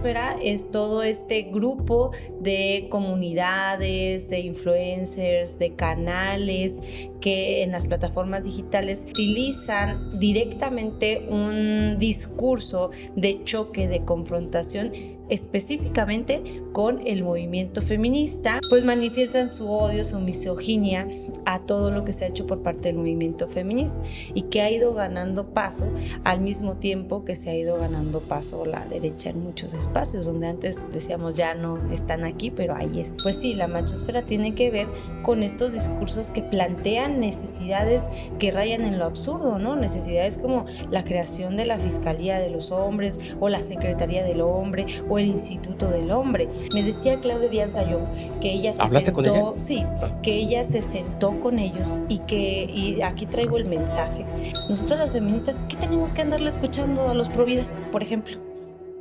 machosfera es todo este grupo de comunidades, de influencers, de canales que en las plataformas digitales utilizan directamente un discurso de choque, de confrontación, específicamente con el movimiento feminista, pues manifiestan su odio, su misoginia a todo lo que se ha hecho por parte del movimiento feminista y que ha ido ganando paso al mismo tiempo que se ha ido ganando paso la derecha en muchos espacios donde antes decíamos ya no están aquí, pero ahí está. Pues sí, la machosfera tiene que ver con estos discursos que plantean necesidades que rayan en lo absurdo, ¿no? Necesidades como la creación de la Fiscalía de los Hombres o la Secretaría del Hombre o el Instituto del Hombre. Me decía Claudia Díaz Gallón que ella se ¿Hablaste sentó, con ella? sí, que ella se sentó con ellos y aquí traigo el mensaje. Nosotros las feministas, ¿qué tenemos que andarle escuchando a los pro vida, por ejemplo?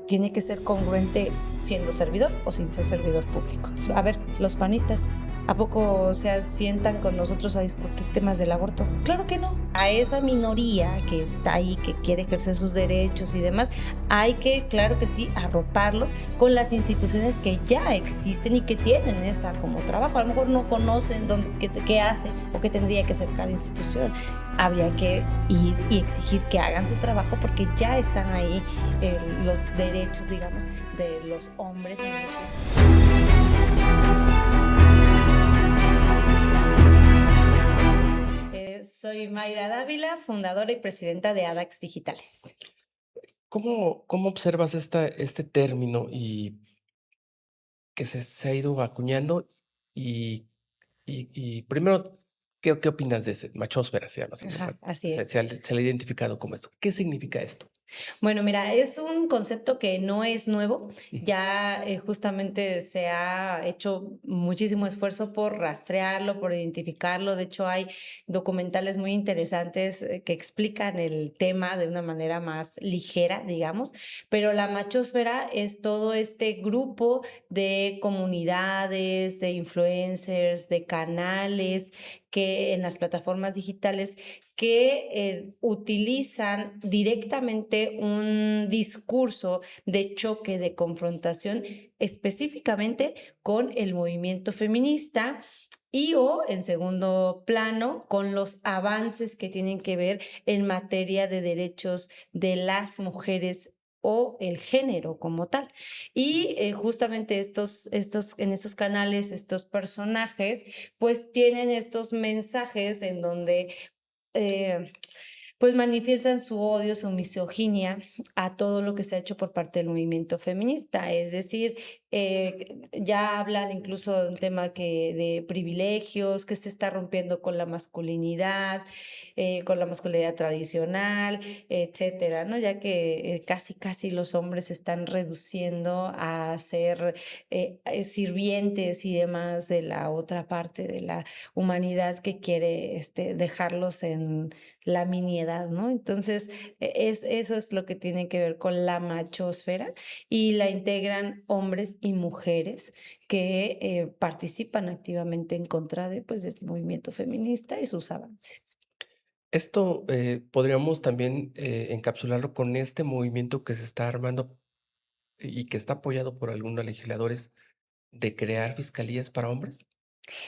Tiene que ser congruente siendo servidor o sin ser servidor público. A ver, los panistas, ¿a poco se sientan con nosotros a discutir temas del aborto? Claro que no. A esa minoría que está ahí, que quiere ejercer sus derechos y demás, hay que, claro que sí, arroparlos con las instituciones que ya existen y que tienen esa como trabajo. A lo mejor no conocen qué hace o qué tendría que hacer cada institución. Habría que ir y exigir que hagan su trabajo porque ya están ahí los derechos, digamos, de los hombres en soy Mayra Dávila, fundadora y presidenta de ADAX Digitales. ¿Cómo observas este término y que se ha ido acuñando? Y primero, ¿qué opinas de ese? Machosfera se llama, Ajá, así es. se le ha identificado como esto. ¿Qué significa esto? Bueno, mira, es un concepto que no es nuevo, ya justamente se ha hecho muchísimo esfuerzo por rastrearlo, por identificarlo. De hecho, hay documentales muy interesantes que explican el tema de una manera más ligera, digamos, pero la machosfera es todo este grupo de comunidades, de influencers, de canales que en las plataformas digitales que utilizan directamente un discurso de choque, de confrontación, específicamente con el movimiento feminista y o, en segundo plano, con los avances que tienen que ver en materia de derechos de las mujeres o el género como tal. Y justamente en estos canales, estos personajes, pues tienen estos mensajes en donde eh, pues manifiestan su odio, su misoginia a todo lo que se ha hecho por parte del movimiento feminista. Es decir, ya hablan incluso de un tema de privilegios, que se está rompiendo con la masculinidad tradicional, etcétera, ¿no? Ya que casi los hombres se están reduciendo a ser sirvientes y demás de la otra parte de la humanidad que quiere dejarlos en la miniedad, ¿no? Entonces, eso es lo que tiene que ver con la machosfera y la integran hombres y mujeres que participan activamente en contra pues, del movimiento feminista y sus avances. Esto podríamos también encapsularlo con este movimiento que se está armando y que está apoyado por algunos legisladores de crear fiscalías para hombres.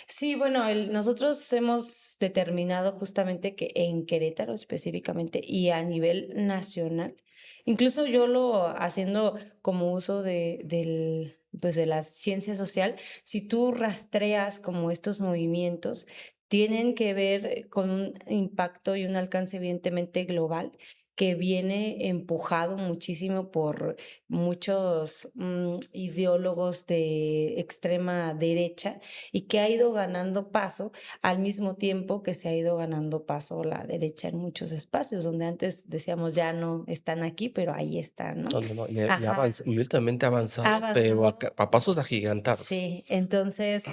Sí, bueno, nosotros hemos determinado justamente que en Querétaro específicamente y a nivel nacional, incluso yo lo haciendo como uso pues de la ciencia social, si tú rastreas como estos movimientos, tienen que ver con un impacto y un alcance evidentemente global que viene empujado muchísimo por muchos ideólogos de extrema derecha y que ha ido ganando paso al mismo tiempo que se ha ido ganando paso la derecha en muchos espacios, donde antes decíamos ya no están aquí, pero ahí están, ¿no? No, no, no, Ajá. y últimamente ha avanzado, pero Avanzado. a pasos agigantados. Sí, entonces,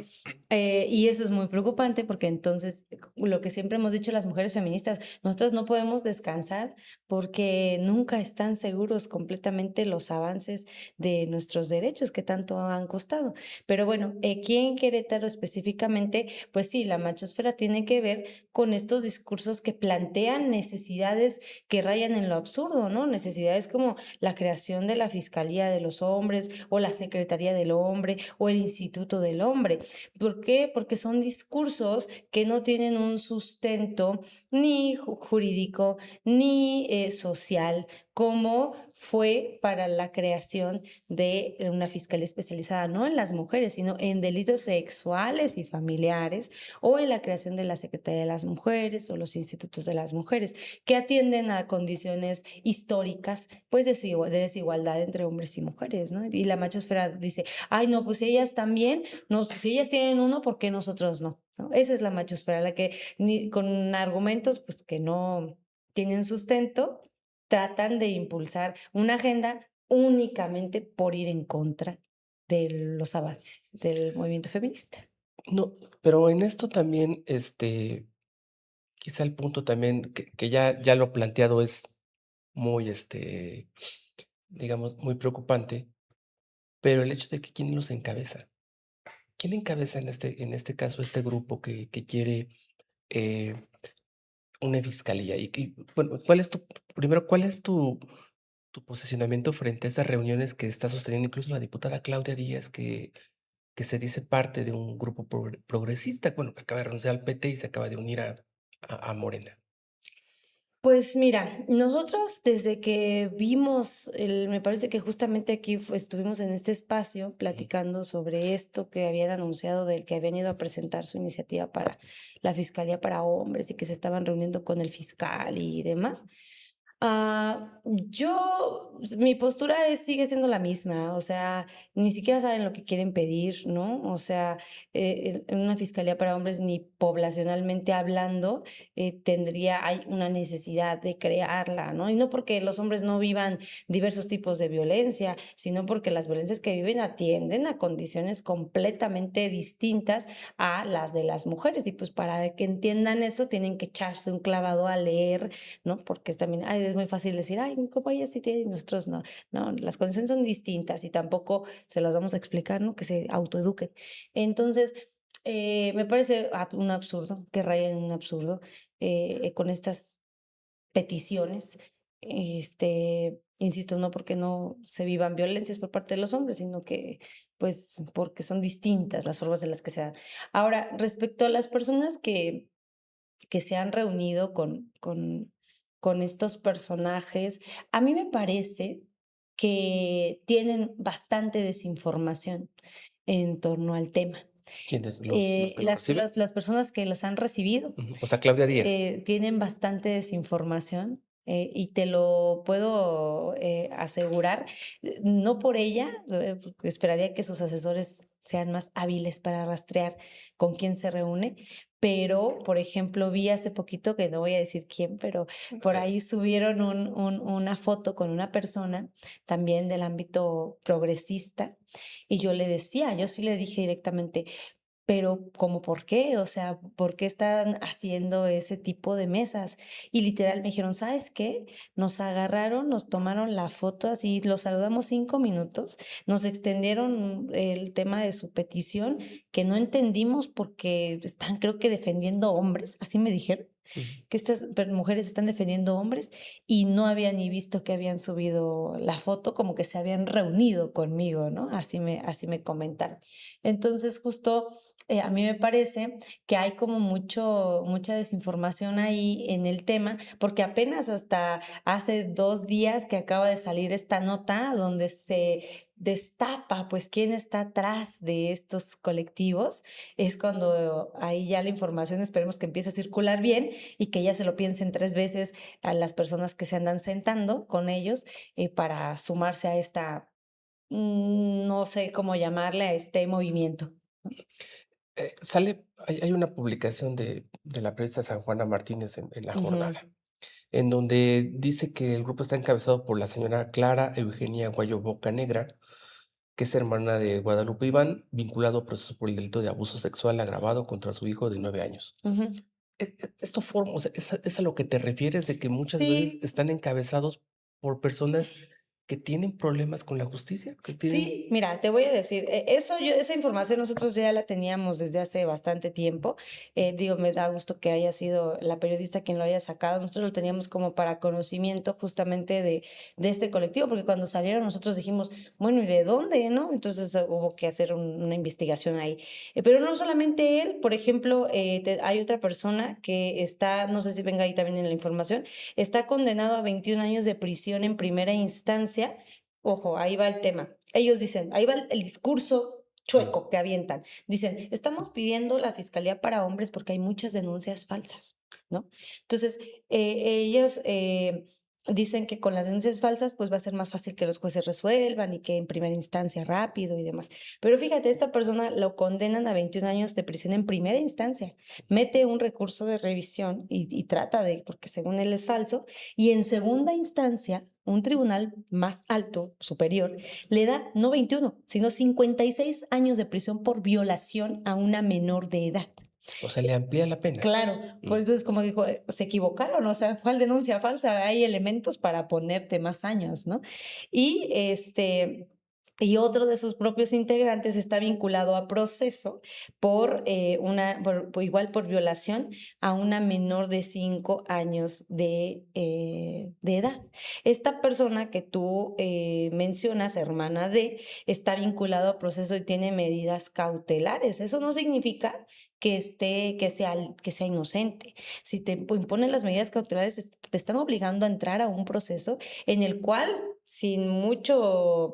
y eso es muy preocupante porque entonces lo que siempre hemos dicho las mujeres feministas, nosotros no podemos descansar porque nunca están seguros completamente los avances de nuestros derechos que tanto han costado. Pero bueno, aquí en Querétaro específicamente, pues sí, la machosfera tiene que ver con estos discursos que plantean necesidades que rayan en lo absurdo, ¿no? Necesidades como la creación de la Fiscalía de los Hombres o la Secretaría del Hombre o el Instituto del Hombre. ¿Por qué? Porque son discursos que no tienen un sustento ni jurídico ni social, como fue para la creación de una fiscalía especializada no en las mujeres, sino en delitos sexuales y familiares, o en la creación de la Secretaría de las Mujeres o los institutos de las mujeres, que atienden a condiciones históricas, pues de desigualdad entre hombres y mujeres, ¿no? Y la machosfera dice, ay, no, pues si ellas también, no, si ellas tienen uno, ¿por qué nosotros no? ¿No? Esa es la machosfera, la que con argumentos pues que no tienen sustento, tratan de impulsar una agenda únicamente por ir en contra de los avances del movimiento feminista. No, pero en esto también, quizá el punto también que ya lo planteado es muy, digamos, muy preocupante, pero el hecho de que quién los encabeza. ¿Quién encabeza en este caso este grupo que quiere eh, una fiscalía? Bueno, cuál es tu posicionamiento frente a estas reuniones que está sosteniendo incluso la diputada Claudia Díaz, que se dice parte de un grupo progresista, bueno, que acaba de renunciar al PT y se acaba de unir a Morena? Pues mira, nosotros desde que vimos, me parece que justamente aquí estuvimos en este espacio Ujú. platicando sobre esto que habían anunciado del que habían ido a presentar su iniciativa para la Fiscalía para Hombres y que se estaban reuniendo con el fiscal y demás. Mi postura sigue siendo la misma, o sea, ni siquiera saben lo que quieren pedir, ¿no? O sea, en una fiscalía para hombres, ni poblacionalmente hablando, hay una necesidad de crearla, ¿no? Y no porque los hombres no vivan diversos tipos de violencia, sino porque las violencias que viven atienden a condiciones completamente distintas a las de las mujeres. Y pues para que entiendan eso, tienen que echarse un clavado a leer, ¿no? Porque también es muy fácil decir, ay, ¿cómo ella sí tiene y nosotros no? No, las condiciones son distintas y tampoco se las vamos a explicar, ¿no? Que se autoeduquen. Entonces, me parece un absurdo, que rayen en un absurdo con estas peticiones. Insisto, no porque no se vivan violencias por parte de los hombres, sino que, pues, porque son distintas las formas en las que se dan. Ahora, respecto a las personas que se han reunido con estos personajes, a mí me parece que tienen bastante desinformación en torno al tema. ¿Quiénes los que lo reciben? Las personas que los han recibido Ujú. O sea, Claudia Díaz. tienen bastante desinformación. Y te lo puedo asegurar, no por ella, porque esperaría que sus asesores sean más hábiles para rastrear con quién se reúne, pero, por ejemplo, vi hace poquito, que no voy a decir quién, pero por Eh, ahí subieron una foto con una persona también del ámbito progresista, y yo sí le dije directamente, pero, ¿cómo por qué? O sea, ¿por qué están haciendo ese tipo de mesas? Y literal me dijeron, ¿sabes qué? Nos agarraron, nos tomaron la foto así, los saludamos 5 minutos, nos extendieron el tema de su petición, que no entendimos porque están, creo que defendiendo hombres, así me dijeron, ujú. que estas mujeres están defendiendo hombres y no había ni visto que habían subido la foto, como que se habían reunido conmigo, ¿no? Así me comentaron. Entonces, justo a mí me parece que hay como mucha desinformación ahí en el tema, porque apenas hasta hace 2 días que acaba de salir esta nota donde se destapa, pues, quién está atrás de estos colectivos, es cuando ahí ya la información esperemos que empiece a circular bien y que ya se lo piensen 3 veces a las personas que se andan sentando con ellos para sumarse a esta, no sé cómo llamarle, a este movimiento. Hay una publicación de la periodista San Juana Martínez en La Ujú, Jornada, en donde dice que el grupo está encabezado por la señora Clara Eugenia Guayo Bocanegra, que es hermana de Guadalupe Iván, vinculado a proceso por el delito de abuso sexual agravado contra su hijo de 9 años. ujú. esto forma, o sea, ¿es a lo que te refieres de que muchas veces Sí, están encabezados por personas que tienen problemas con la justicia? Que tienen sí, mira, te voy a decir, eso esa información nosotros ya la teníamos desde hace bastante tiempo. Digo, me da gusto que haya sido la periodista quien lo haya sacado. Nosotros lo teníamos como para conocimiento justamente de este colectivo, porque cuando salieron nosotros dijimos, bueno, ¿y de dónde, no? Entonces hubo que hacer una investigación ahí. Pero no solamente él, por ejemplo, hay otra persona que está, no sé si venga ahí también en la información, está condenado a 21 años de prisión en primera instancia. Ojo, ahí va el tema. Ellos dicen, ahí va el discurso sí, chueco que avientan. Dicen, estamos pidiendo la fiscalía para hombres porque hay muchas denuncias falsas, ¿no? Entonces, ellos dicen que con las denuncias falsas, pues va a ser más fácil que los jueces resuelvan y que en primera instancia rápido y demás. Pero fíjate, esta persona lo condenan a 21 años de prisión en primera instancia. Mete un recurso de revisión y trata de, porque según él es falso, y en segunda instancia, un tribunal más alto, superior, le da no 21, sino 56 años de prisión por violación a una menor de edad. o sea, le amplía la pena. Claro, Mm. pues entonces como dijo, se equivocaron, o sea, ¿cuál denuncia falsa? Hay elementos para ponerte más años, ¿no? Y y otro de sus propios integrantes está vinculado a proceso igual por violación a una menor de 5 años de edad. Esta persona que tú mencionas, hermana de, está vinculado a proceso y tiene medidas cautelares. Eso no significa que sea inocente. Si te imponen las medidas cautelares, te están obligando a entrar a un proceso en el cual, sin mucho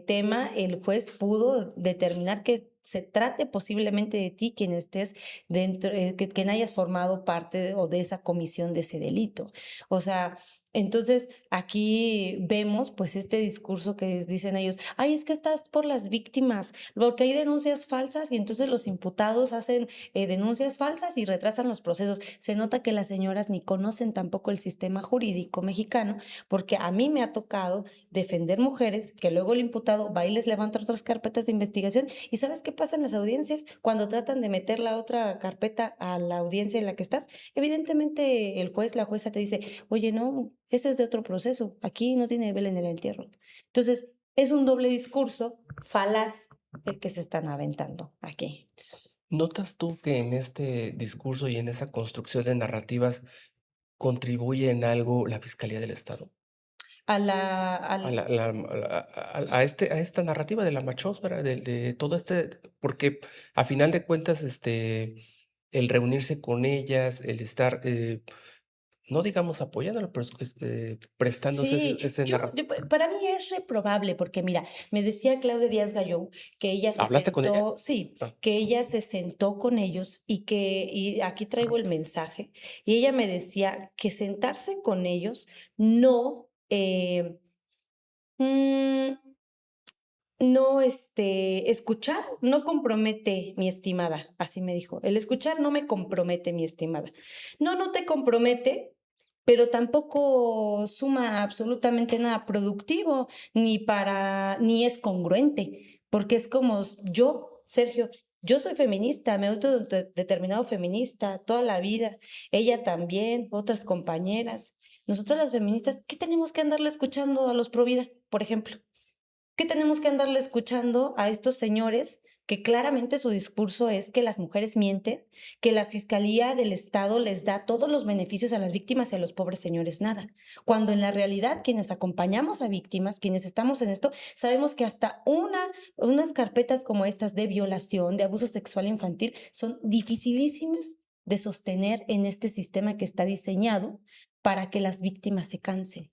tema, el juez pudo determinar que se trate posiblemente de ti quien estés dentro, quien hayas formado parte o de esa comisión de ese delito. O sea, entonces aquí vemos pues este discurso que dicen ellos, ay, es que estás por las víctimas, porque hay denuncias falsas y entonces los imputados hacen denuncias falsas y retrasan los procesos. Se nota que las señoras ni conocen tampoco el sistema jurídico mexicano, porque a mí me ha tocado defender mujeres que luego el imputado va y les levanta otras carpetas de investigación. ¿Y sabes qué pasa en las audiencias? Cuando tratan de meter la otra carpeta a la audiencia en la que estás, evidentemente el juez, la jueza te dice, oye, no, ese es de otro proceso, aquí no tiene vela en el entierro. Entonces, es un doble discurso falaz el que se están aventando aquí. ¿Notas tú que en este discurso y en esa construcción de narrativas contribuye en algo la Fiscalía del Estado? A la, A al, la a esta narrativa de la machosfera, de todo porque a final de cuentas, el reunirse con ellas, el estar, no digamos apoyándolo, pero prestándose Sí, ese narra para mí es reprobable porque mira, me decía Claudia Díaz Gallón que ella se ¿hablaste con ella? sentó, sí, Ah, que ella se sentó con ellos y aquí traigo el mensaje, y ella me decía que sentarse con ellos no, mm, no, escuchar no compromete, mi estimada, así me dijo. El escuchar no me compromete, mi estimada. No, no te compromete, pero tampoco suma absolutamente nada productivo, ni es congruente, porque es como yo, Sergio, yo soy feminista, me he autodeterminado feminista toda la vida, ella también, otras compañeras. Nosotras las feministas, ¿qué tenemos que andarle escuchando a los pro vida, por ejemplo? ¿Qué tenemos que andarle escuchando a estos señores que claramente su discurso es que las mujeres mienten, que la Fiscalía del Estado les da todos los beneficios a las víctimas y a los pobres señores nada? Cuando en la realidad quienes acompañamos a víctimas, quienes estamos en esto, sabemos que hasta unas carpetas como estas de violación, de abuso sexual infantil, son dificilísimas de sostener en este sistema que está diseñado para que las víctimas se cansen.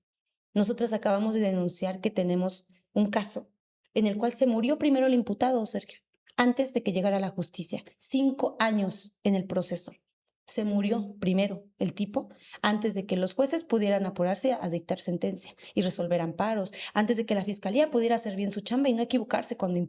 Nosotras acabamos de denunciar que tenemos un caso en el cual se murió primero el imputado, Sergio, antes de que llegara a la justicia. 5 años en el proceso. Se murió primero el tipo antes de que los jueces pudieran apurarse a dictar sentencia y resolver amparos, antes de que la fiscalía pudiera hacer bien su chamba y no equivocarse cuando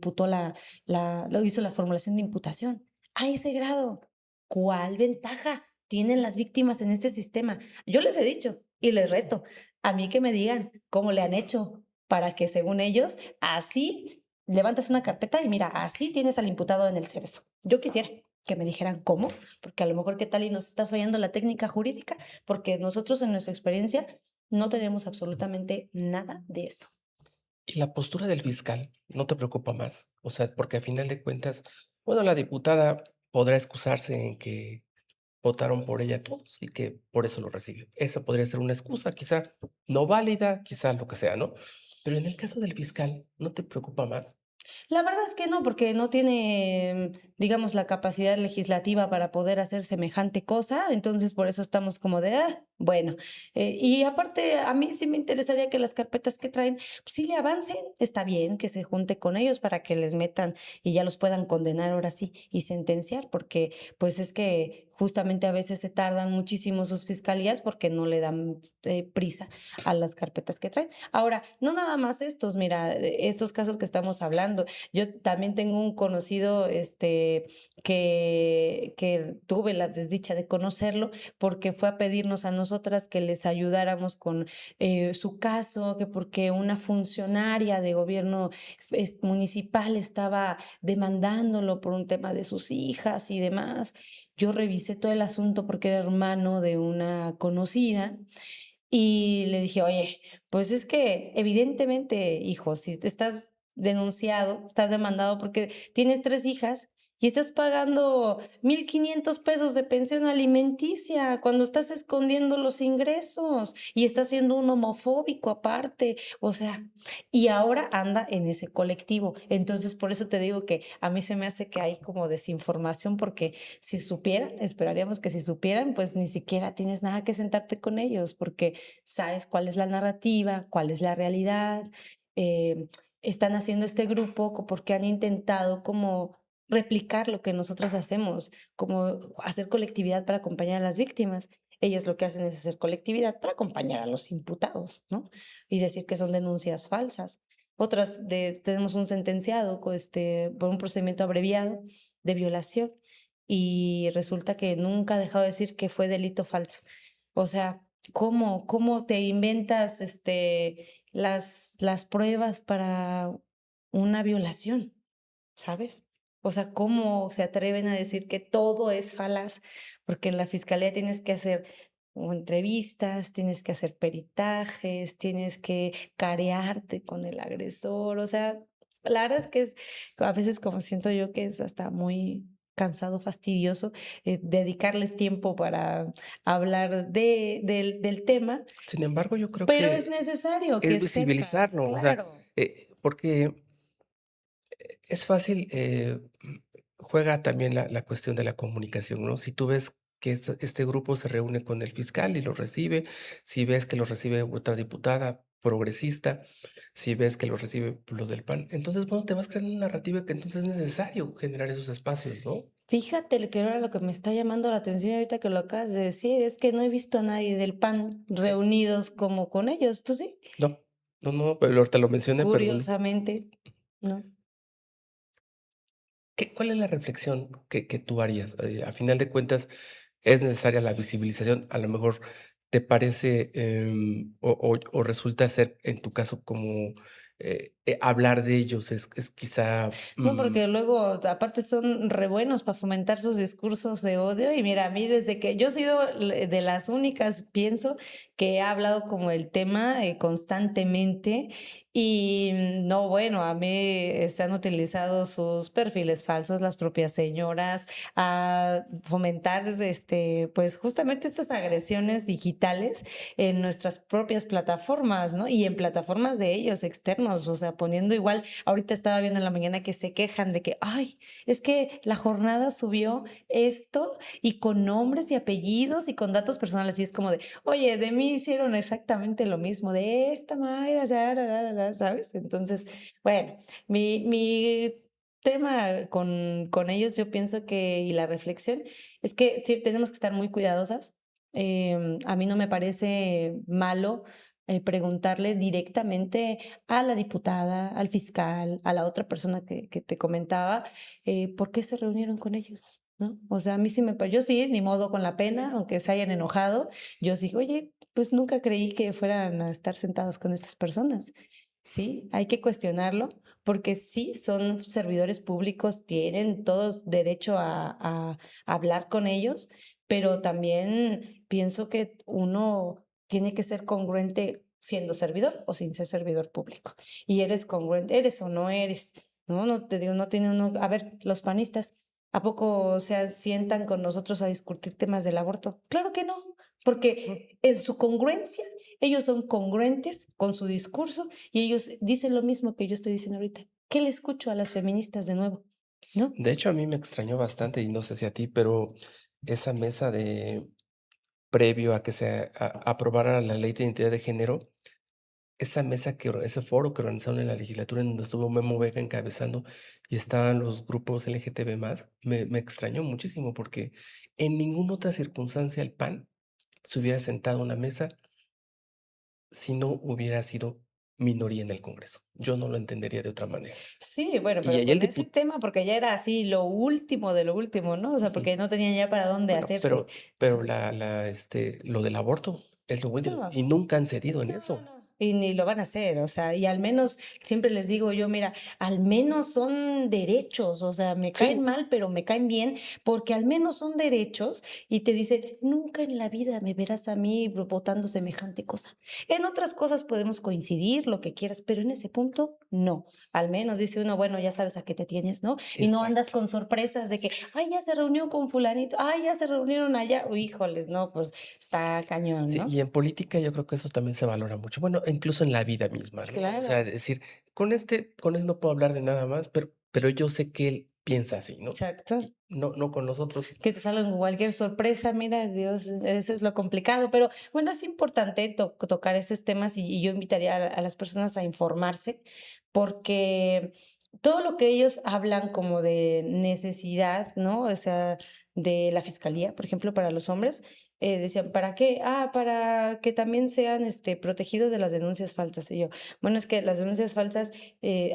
lo hizo la formulación de imputación. A ese grado, ¿cuál ventaja tienen las víctimas en este sistema? Yo les he dicho y les reto a mí que me digan cómo le han hecho para que según ellos, así levantas una carpeta y mira, así tienes al imputado en el cerezo. Yo quisiera. que me dijeran cómo, porque a lo mejor qué tal y nos está fallando la técnica jurídica, porque nosotros en nuestra experiencia no tenemos absolutamente nada de eso. ¿Y la postura del fiscal no te preocupa más? O sea, porque a final de cuentas, bueno, la diputada podrá excusarse en que votaron por ella todos y que por eso lo recibe. Esa podría ser una excusa, quizá no válida, quizá lo que sea, ¿no? Pero en el caso del fiscal, ¿no te preocupa más? La verdad es que no, porque no tiene, digamos, la capacidad legislativa para poder hacer semejante cosa, entonces por eso estamos como de, bueno, y aparte a mí sí me interesaría que las carpetas que traen, pues sí le avancen, está bien que se junte con ellos para que les metan y ya los puedan condenar ahora sí y sentenciar, porque pues es que justamente a veces se tardan muchísimo sus fiscalías porque no le dan prisa a las carpetas que traen. Ahora, no nada más estos, mira, estos casos que estamos hablando. Yo también tengo un conocido, que tuve la desdicha de conocerlo porque fue a pedirnos a nosotras que les ayudáramos con su caso, que porque una funcionaria de gobierno municipal estaba demandándolo por un tema de sus hijas y demás. Yo revisé todo el asunto porque era hermano de una conocida y le dije, oye, pues es que evidentemente, hijo, si te estás denunciado, estás demandado porque tienes 3 hijas y estás pagando 1,500 pesos de pensión alimenticia cuando estás escondiendo los ingresos y estás siendo un homofóbico aparte, o sea, y ahora anda en ese colectivo. Entonces, por eso te digo que a mí se me hace que hay como desinformación porque si supieran, esperaríamos que si supieran, pues ni siquiera tienes nada que sentarte con ellos porque sabes cuál es la narrativa, cuál es la realidad. eh, Están haciendo este grupo porque han intentado como replicar lo que nosotros hacemos, como hacer colectividad para acompañar a las víctimas. Ellos lo que hacen es hacer colectividad para acompañar a los imputados, ¿no? Y decir que son denuncias falsas. Tenemos un sentenciado por un procedimiento abreviado de violación y resulta que nunca ha dejado de decir que fue delito falso. O sea, ¿cómo te inventas las pruebas para una violación? ¿Sabes? O sea, ¿cómo se atreven a decir que todo es falaz? Porque en la fiscalía tienes que hacer o entrevistas, tienes que hacer peritajes, tienes que carearte con el agresor. O sea, la verdad es que es a veces como siento yo que es hasta muy cansado, fastidioso, dedicarles tiempo para hablar del tema, Sin embargo, yo creo pero es que necesario es que sepan, visibilizarlo, o sea, claro. porque es fácil, juega también la cuestión de la comunicación, ¿no? Si tú ves que este grupo se reúne con el fiscal y lo recibe, si ves que lo recibe otra diputada progresista, si ves que lo recibe los del PAN, entonces, bueno, te vas creando una narrativa que entonces es necesario generar esos espacios, ¿no? Fíjate lo que ahora lo que me está llamando la atención ahorita que lo acabas de decir es que no he visto a nadie del PAN Sí. reunidos como con ellos, ¿tú sí? No, no, no, pero ahorita lo mencioné, pero no. Curiosamente, ¿no? ¿Cuál es la reflexión que tú harías? A final de cuentas, es necesaria la visibilización. A lo mejor te parece o resulta ser en tu caso como hablar de ellos es quizá No, porque luego, aparte son re buenos para fomentar sus discursos de odio. Y mira, a mí desde que yo he sido de las únicas, pienso, que he hablado como el tema constantemente. Y no, bueno, a mí se han utilizado sus perfiles falsos, las propias señoras, a fomentar, pues justamente estas agresiones digitales en nuestras propias plataformas, ¿no? Y en plataformas de ellos externos, o sea, poniendo igual. Ahorita estaba viendo en la mañana que se quejan de que, ay, es que la jornada subió esto y con nombres y apellidos y con datos personales. Y es como de, oye, de mí hicieron exactamente lo mismo, de esta Mayra, ¿sabes? Entonces, bueno, mi tema con ellos, yo pienso que, y la reflexión, es que sí tenemos que estar muy cuidadosas. A mí no me parece malo preguntarle directamente a la diputada, al fiscal, a la otra persona que te comentaba, ¿por qué se reunieron con ellos? ¿No? O sea, a mí sí yo sí, ni modo con la pena, aunque se hayan enojado, yo sí, oye, pues nunca creí que fueran a estar sentadas con estas personas. Sí, hay que cuestionarlo, porque sí, son servidores públicos, tienen todos derecho a hablar con ellos, pero también pienso que uno tiene que ser congruente siendo servidor o sin ser servidor público. Y eres congruente, eres o no eres, ¿no? No te digo, no tiene uno. A ver, los panistas, ¿a poco se sientan con nosotros a discutir temas del aborto? Claro que no, porque en su congruencia, ellos son congruentes con su discurso y ellos dicen lo mismo que yo estoy diciendo ahorita. ¿Qué le escucho a las feministas de nuevo? ¿No? De hecho, a mí me extrañó bastante, y no sé si a ti, pero esa mesa de previo a que se aprobara la ley de identidad de género, esa mesa ese foro que organizaron en la legislatura en donde estuvo Memo Vega encabezando y estaban los grupos LGTB más, me extrañó muchísimo porque en ninguna otra circunstancia el PAN se hubiera sentado a una mesa si no hubiera sido minoría en el Congreso. Yo no lo entendería de otra manera. Sí, bueno, Y pero ahí el con ese diputado, tema, porque ya era así lo último de lo último, ¿no? O sea, porque no tenían ya para dónde bueno, hacerse. pero lo del aborto es lo último No, y nunca han cedido en no, eso. no. Y ni lo van a hacer, o sea, y al menos siempre les digo yo, mira, al menos son derechos, o sea, me caen Sí, mal, pero me caen bien, porque al menos son derechos y te dicen, nunca en la vida me verás a mí votando semejante cosa. En otras cosas podemos coincidir, lo que quieras, pero en ese punto, no. Al menos dice uno, bueno, ya sabes a qué te tienes, ¿no? Y no andas exacto. con sorpresas de que, ay, ya se reunió con fulanito, ay, ya se reunieron allá, uy, híjoles, no, pues está cañón, Sí, ¿no? y en política yo creo que eso también se valora mucho. Bueno, incluso en la vida misma, ¿no? O sea, Claro. decir, con este no puedo hablar de nada más, pero yo sé que él piensa así, ¿no? Exacto. Y no con los otros. Que te salga con cualquier sorpresa, mira, Dios, eso es lo complicado, pero bueno, es importante tocar estos temas y yo invitaría a las personas a informarse porque todo lo que ellos hablan como de necesidad, ¿no? O sea, de la fiscalía, por ejemplo, para los hombres, decían, ¿para qué? Ah, para que también sean protegidos de las denuncias falsas. Y yo, bueno, es que las denuncias falsas,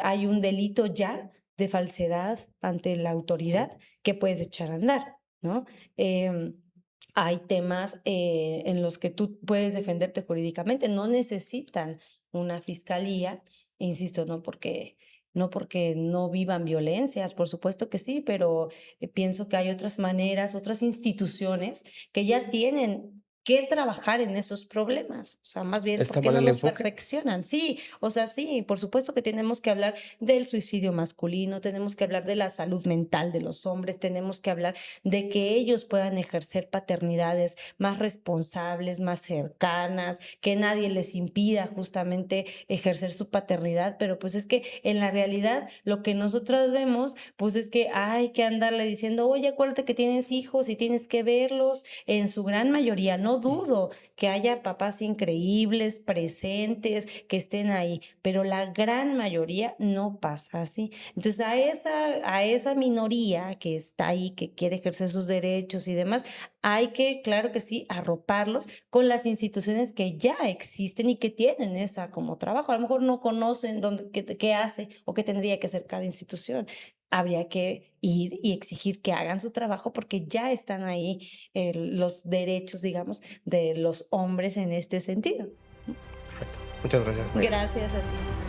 hay un delito ya de falsedad ante la Ujú. autoridad que puedes echar a andar, ¿no? Em, hay temas en los que tú puedes defenderte jurídicamente, no necesitan una fiscalía, insisto, no porque no vivan violencias, por supuesto que sí, pero pienso que hay otras maneras, otras instituciones que ya tienen que trabajar en esos problemas, o sea, más bien, ¿por ¿Está qué mal no el los enfoque? perfeccionan? Sí, o sea, sí, por supuesto que tenemos que hablar del suicidio masculino, tenemos que hablar de la salud mental de los hombres, tenemos que hablar de que ellos puedan ejercer paternidades más responsables, más cercanas, que nadie les impida justamente ejercer su paternidad, pero pues es que en la realidad lo que nosotras vemos, pues es que hay que andarle diciendo, oye, acuérdate que tienes hijos y tienes que verlos, en su gran mayoría, no Mm, dudo que haya papás increíbles, presentes, que estén ahí, pero la gran mayoría no pasa así. Entonces, a esa minoría que está ahí, que quiere ejercer sus derechos y demás, hay que, claro que sí, arroparlos con las instituciones que ya existen y que tienen esa como trabajo. A lo mejor no conocen qué hace o qué tendría que hacer cada institución. Habría que ir y exigir que hagan su trabajo porque ya están ahí los derechos, digamos, de los hombres en este sentido. correcto. Muchas gracias, Mayra. Gracias a ti.